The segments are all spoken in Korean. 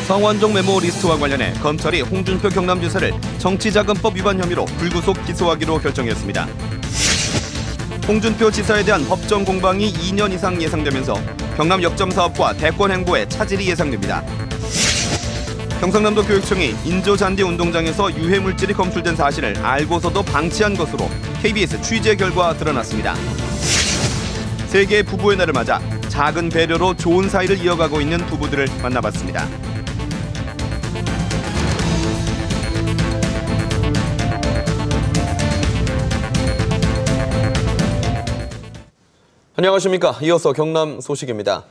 성완종 메모 리스트와 관련해 검찰이 홍준표 경남지사를 정치자금법 위반 혐의로 불구속 기소하기로 결정했습니다. 홍준표 지사에 대한 법정 공방이 2년 이상 예상되면서 경남 역점 사업과 대권 행보에 차질이 예상됩니다. 경상남도 교육청이 인조잔디 운동장에서 유해 물질이 검출된 사실을 알고서도 방치한 것으로 KBS 취재 결과 드러났습니다. 세계 부부의 날을 맞아 작은 배려로 좋은 사이를 이어가고 있는 부부들을 만나봤습니다. 안녕하십니까. 이어서 경남 소식입니다.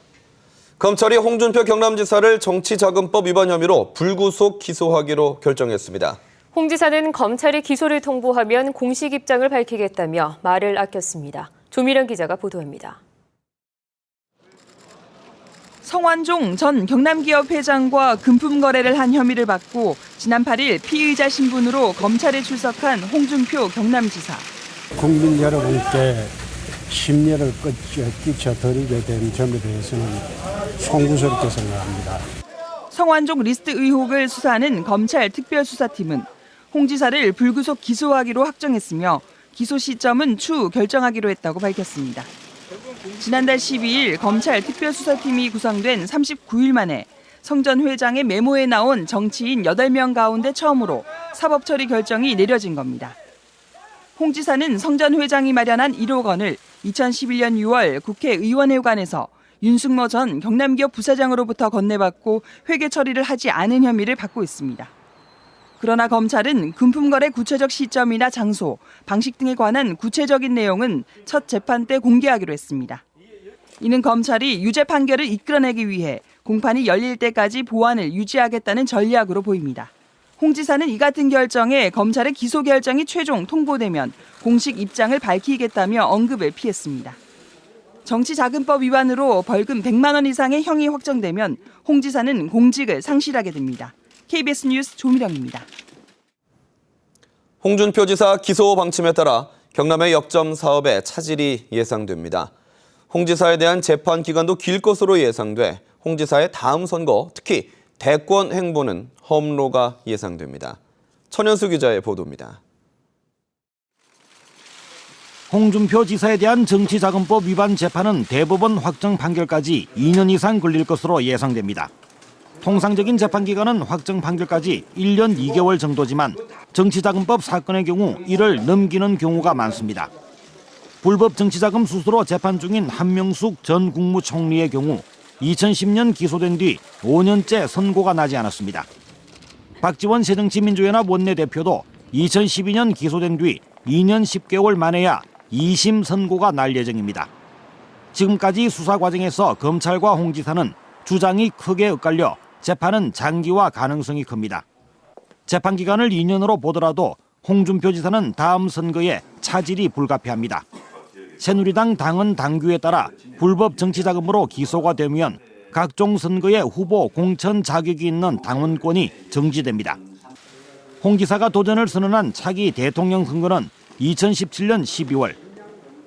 검찰이 홍준표 경남지사를 정치자금법 위반 혐의로 불구속 기소하기로 결정했습니다. 홍 지사는 검찰이 기소를 통보하면 공식 입장을 밝히겠다며 말을 아꼈습니다. 조미련 기자가 보도합니다. 성완종 전 경남기업 회장과 금품 거래를 한 혐의를 받고 지난 8일 피의자 신분으로 검찰에 출석한 홍준표 경남지사. 국민 여러분께 심려를 끼쳐드리게 된 점에 대해서는 송구스럽게 생각합니다. 성완종 리스트 의혹을 수사하는 검찰 특별수사팀은 홍 지사를 불구속 기소하기로 확정했으며 기소 시점은 추후 결정하기로 했다고 밝혔습니다. 지난달 12일 검찰 특별수사팀이 구성된 39일 만에 성 전 회장의 메모에 나온 정치인 8명 가운데 처음으로 사법처리 결정이 내려진 겁니다. 홍 지사는 성 전 회장이 마련한 1억 원을 2011년 6월 국회의원회관에서 윤승모 전 경남기업 부사장으로부터 건네받고 회계 처리를 하지 않은 혐의를 받고 있습니다. 그러나 검찰은 금품거래 구체적 시점이나 장소, 방식 등에 관한 구체적인 내용은 첫 재판 때 공개하기로 했습니다. 이는 검찰이 유죄 판결을 이끌어내기 위해 공판이 열릴 때까지 보안을 유지하겠다는 전략으로 보입니다. 홍 지사는 이 같은 결정에 검찰의 기소 결정이 최종 통보되면 공식 입장을 밝히겠다며 언급을 피했습니다. 정치자금법 위반으로 벌금 100만 원 이상의 형이 확정되면 홍 지사는 공직을 상실하게 됩니다. KBS 뉴스 조미령입니다. 홍준표 지사 기소 방침에 따라 경남의 역점 사업에 차질이 예상됩니다. 홍 지사에 대한 재판 기간도 길 것으로 예상돼 홍 지사의 다음 선거, 특히 대권 행보는 험로가 예상됩니다. 천연수 기자의 보도입니다. 홍준표 지사에 대한 정치자금법 위반 재판은 대법원 확정 판결까지 2년 이상 걸릴 것으로 예상됩니다. 통상적인 재판 기간은 확정 판결까지 1년 2개월 정도지만 정치자금법 사건의 경우 이를 넘기는 경우가 많습니다. 불법 정치자금 수수로 재판 중인 한명숙 전 국무총리의 경우 2010년 기소된 뒤 5년째 선고가 나지 않았습니다. 박지원 새정치민주연합 원내대표도 2012년 기소된 뒤 2년 10개월 만에야 2심 선고가 날 예정입니다. 지금까지 수사 과정에서 검찰과 홍 지사는 주장이 크게 엇갈려 재판은 장기화 가능성이 큽니다. 재판 기간을 2년으로 보더라도 홍준표 지사는 다음 선거에 차질이 불가피합니다. 새누리당 당헌 당규에 따라 불법 정치자금으로 기소가 되면 각종 선거에 후보 공천 자격이 있는 당원권이 정지됩니다. 홍 지사가 도전을 선언한 차기 대통령 선거는 2017년 12월.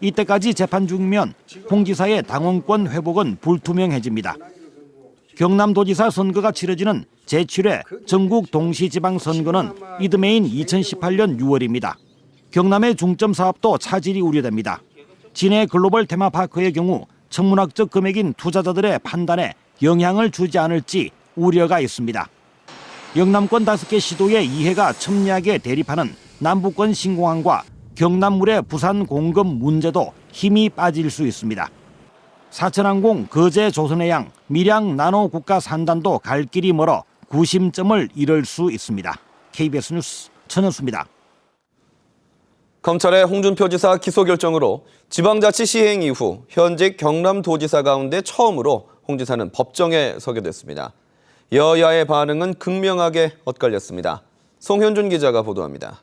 이때까지 재판 중이면 홍 지사의 당원권 회복은 불투명해집니다. 경남도지사 선거가 치러지는 제7회 전국 동시지방선거는 이듬해인 2018년 6월입니다. 경남의 중점 사업도 차질이 우려됩니다. 진해 글로벌 테마파크의 경우 천문학적 금액인 투자자들의 판단에 영향을 주지 않을지 우려가 있습니다. 영남권 5개 시도의 이해가 첨예하게 대립하는 남부권 신공항과 경남물의 부산 공급 문제도 힘이 빠질 수 있습니다. 사천항공, 거제 조선해양, 밀양 나노 국가 산단도 갈 길이 멀어 구심점을 이룰 수 있습니다. KBS 뉴스 천연수입니다. 검찰의 홍준표 지사 기소 결정으로 지방자치 시행 이후 현직 경남도지사 가운데 처음으로 홍 지사는 법정에 서게 됐습니다. 여야의 반응은 극명하게 엇갈렸습니다. 송현준 기자가 보도합니다.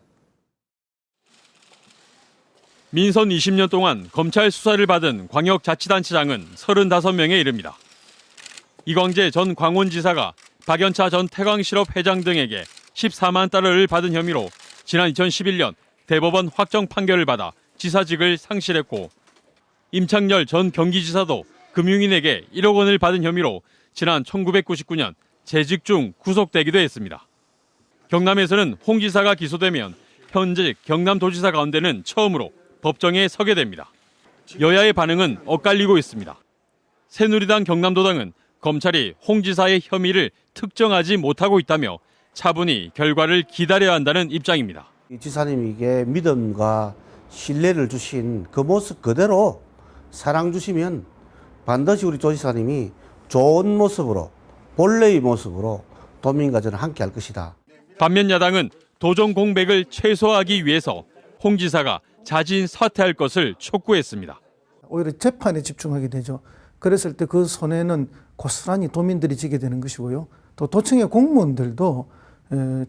민선 20년 동안 검찰 수사를 받은 광역자치단체장은 35명에 이릅니다. 이광재 전 광원지사가 박연차 전 태광실업 회장 등에게 14만 달러를 받은 혐의로 지난 2011년 대법원 확정 판결을 받아 지사직을 상실했고 임창열 전 경기지사도 금융인에게 1억 원을 받은 혐의로 지난 1999년 재직 중 구속되기도 했습니다. 경남에서는 홍 지사가 기소되면 현직 경남도지사 가운데는 처음으로 법정에 서게 됩니다. 여야의 반응은 엇갈리고 있습니다. 새누리당 경남도당은 검찰이 홍 지사의 혐의를 특정하지 못하고 있다며 차분히 결과를 기다려야 한다는 입장입니다. 이 지사님에게 믿음과 신뢰를 주신 그 모습 그대로 사랑 주시면 반드시 우리 조 지사님이 좋은 모습으로 본래의 모습으로 도민과 저는 함께 할 것이다. 반면 야당은 도정 공백을 최소화하기 위해서 홍 지사가 자진 사퇴할 것을 촉구했습니다. 오히려 재판에 집중하게 되죠. 그랬을 때 그 손해는 고스란히 도민들이 지게 되는 것이고요. 또 도청의 공무원들도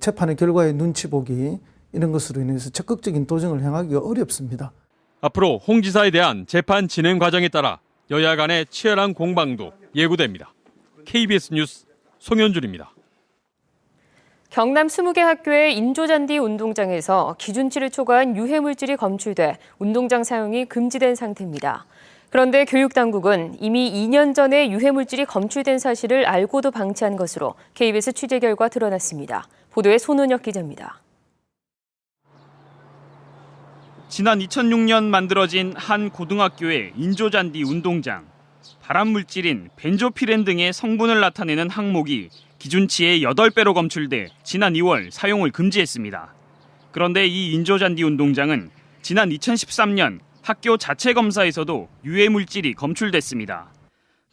재판의 결과에 눈치 보기 이런 것으로 인해서 적극적인 도정을 행하기가 어렵습니다. 앞으로 홍 지사에 대한 재판 진행 과정에 따라 여야 간의 치열한 공방도 예고됩니다. KBS 뉴스 송현준입니다. 경남 20개 학교의 인조잔디 운동장에서 기준치를 초과한 유해물질이 검출돼 운동장 사용이 금지된 상태입니다. 그런데 교육당국은 이미 2년 전에 유해물질이 검출된 사실을 알고도 방치한 것으로 KBS 취재 결과 드러났습니다. 보도에 손은혁 기자입니다. 지난 2006년 만들어진 한 고등학교의 인조잔디 운동장. 발암물질인 벤조피렌 등의 성분을 나타내는 항목이 기준치의 8배로 검출돼 지난 2월 사용을 금지했습니다. 그런데 이 인조잔디 운동장은 지난 2013년 학교 자체 검사에서도 유해물질이 검출됐습니다.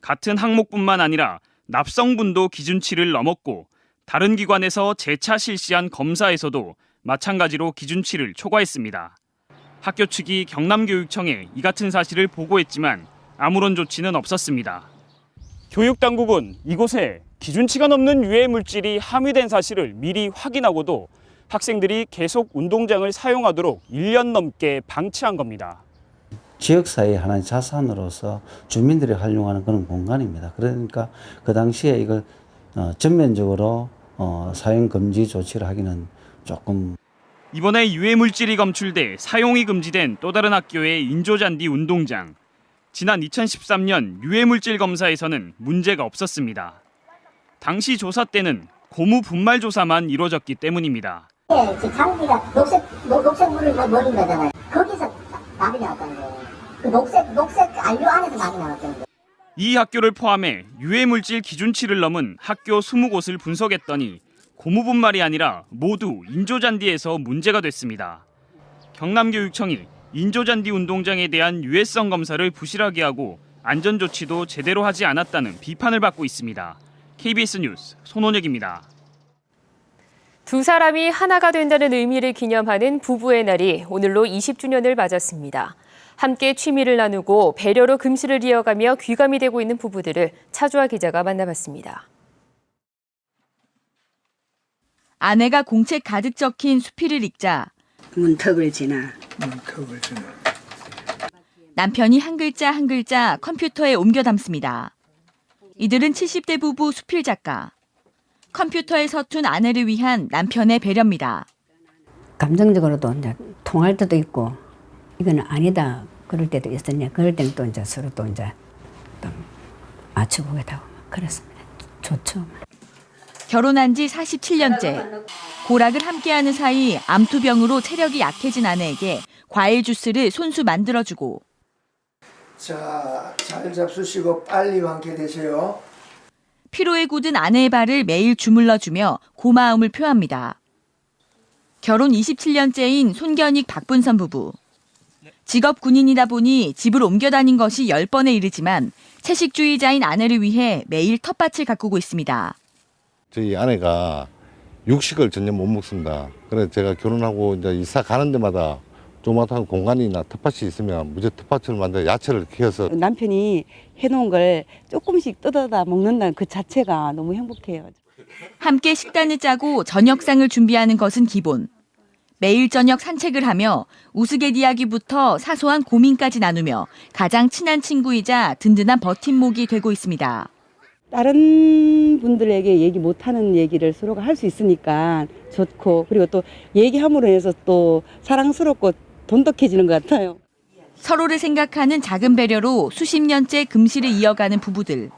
같은 항목뿐만 아니라 납성분도 기준치를 넘었고 다른 기관에서 재차 실시한 검사에서도 마찬가지로 기준치를 초과했습니다. 학교 측이 경남교육청에 이 같은 사실을 보고했지만 아무런 조치는 없었습니다. 교육당국은 이곳에 기준치가 넘는 유해물질이 함유된 사실을 미리 확인하고도 학생들이 계속 운동장을 사용하도록 1년 넘게 방치한 겁니다. 지역사회의 하나의 자산으로서 주민들이 활용하는 그런 공간입니다. 그러니까 그 당시에 이걸 전면적으로 사용 금지 조치를 하기는 조금. 이번에 유해물질이 검출돼 사용이 금지된 또 다른 학교의 인조잔디 운동장. 지난 2013년 유해물질 검사에서는 문제가 없었습니다. 당시 조사 때는 고무 분말 조사만 이루어졌기 때문입니다. 장비가 녹색물을 버린 거잖아요. 거기서 말이 나왔다는 거예요. 그 녹색 안료 안에서 말이 나왔다는 거예요. 이 학교를 포함해 유해물질 기준치를 넘은 학교 20곳을 분석했더니 고무 분말이 아니라 모두 인조잔디에서 문제가 됐습니다. 경남교육청이 인조잔디 운동장에 대한 유해성 검사를 부실하게 하고 안전조치도 제대로 하지 않았다는 비판을 받고 있습니다. KBS 뉴스 손원혁입니다. 두 사람이 하나가 된다는 의미를 기념하는 부부의 날이 오늘로 20주년을 맞았습니다. 함께 취미를 나누고 배려로 금실을 이어가며 귀감이 되고 있는 부부들을 차주아 기자가 만나봤습니다. 아내가 공책 가득 적힌 수필을 읽자 문턱을 지나. 남편이 한 글자 한 글자 컴퓨터에 옮겨 담습니다. 이들은 70대 부부 수필 작가. 컴퓨터에 서툰 아내를 위한 남편의 배려입니다. 감정적으로도 이제 통할 때도 있고 이거는 아니다 그럴 때도 있었냐. 그럴 때는 또 이제 서로 또 이제 또 맞춰보겠다고 그랬습니다. 좋죠. 결혼한 지 47년째. 고락을 함께하는 사이 암투병으로 체력이 약해진 아내에게 과일 주스를 손수 만들어주고. 자, 잘 잡수시고 빨리 완쾌되세요. 피로에 굳은 아내의 발을 매일 주물러주며 고마움을 표합니다. 결혼 27년째인 손견익 박분선 부부. 직업 군인이다 보니 집을 옮겨 다닌 것이 10번에 이르지만 채식주의자인 아내를 위해 매일 텃밭을 가꾸고 있습니다. 저희 아내가 육식을 전혀 못 먹습니다. 그래서 제가 결혼하고 이제 이사 가는 데마다 조그마한 공간이나 텃밭이 있으면 무조건 텃밭을 만들어 야채를 키워서. 남편이 해놓은 걸 조금씩 뜯어다 먹는다는 그 자체가 너무 행복해요. 함께 식단을 짜고 저녁상을 준비하는 것은 기본. 매일 저녁 산책을 하며 우스갯 이야기부터 사소한 고민까지 나누며 가장 친한 친구이자 든든한 버팀목이 되고 있습니다. 다른 분들에게 얘기 못하는 얘기를 서로가 할 수 있으니까 좋고, 그리고 또 얘기함으로 해서 또 사랑스럽고 돈독해지는 것 같아요. 서로를 생각하는 작은 배려로 수십 년째 금실을 이어가는 부부들.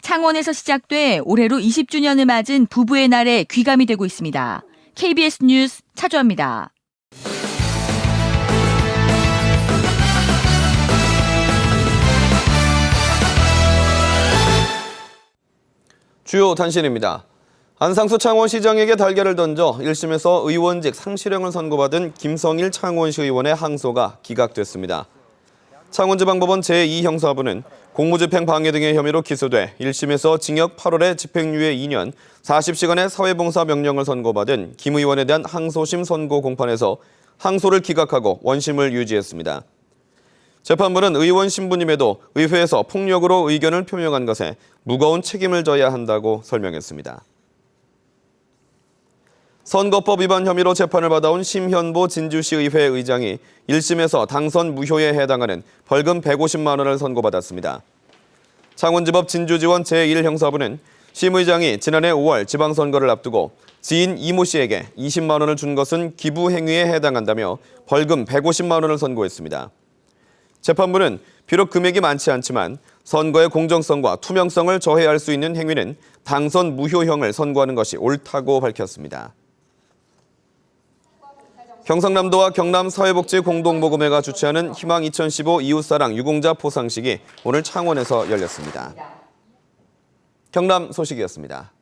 창원에서 시작돼 올해로 20주년을 맞은 부부의 날에 귀감이 되고 있습니다. KBS 뉴스 차주아입니다. 주요 단신입니다. 안상수 창원시장에게 달걀을 던져 1심에서 의원직 상실형을 선고받은 김성일 창원시 의원의 항소가 기각됐습니다. 창원지방법원 제2형사부는 공무집행 방해 등의 혐의로 기소돼 1심에서 징역 8월에 집행유예 2년, 40시간의 사회봉사 명령을 선고받은 김 의원에 대한 항소심 선고 공판에서 항소를 기각하고 원심을 유지했습니다. 재판부는 의원 신부님에도 의회에서 폭력으로 의견을 표명한 것에 무거운 책임을 져야 한다고 설명했습니다. 선거법 위반 혐의로 재판을 받아온 심현보 진주시의회 의장이 1심에서 당선 무효에 해당하는 벌금 150만 원을 선고받았습니다. 창원지법 진주지원 제1형사부는 심 의장이 지난해 5월 지방선거를 앞두고 지인 이모 씨에게 20만 원을 준 것은 기부 행위에 해당한다며 벌금 150만 원을 선고했습니다. 재판부는 비록 금액이 많지 않지만 선거의 공정성과 투명성을 저해할 수 있는 행위는 당선 무효형을 선고하는 것이 옳다고 밝혔습니다. 경상남도와 경남사회복지공동모금회가 주최하는 희망 2015 이웃사랑 유공자 포상식이 오늘 창원에서 열렸습니다. 경남 소식이었습니다.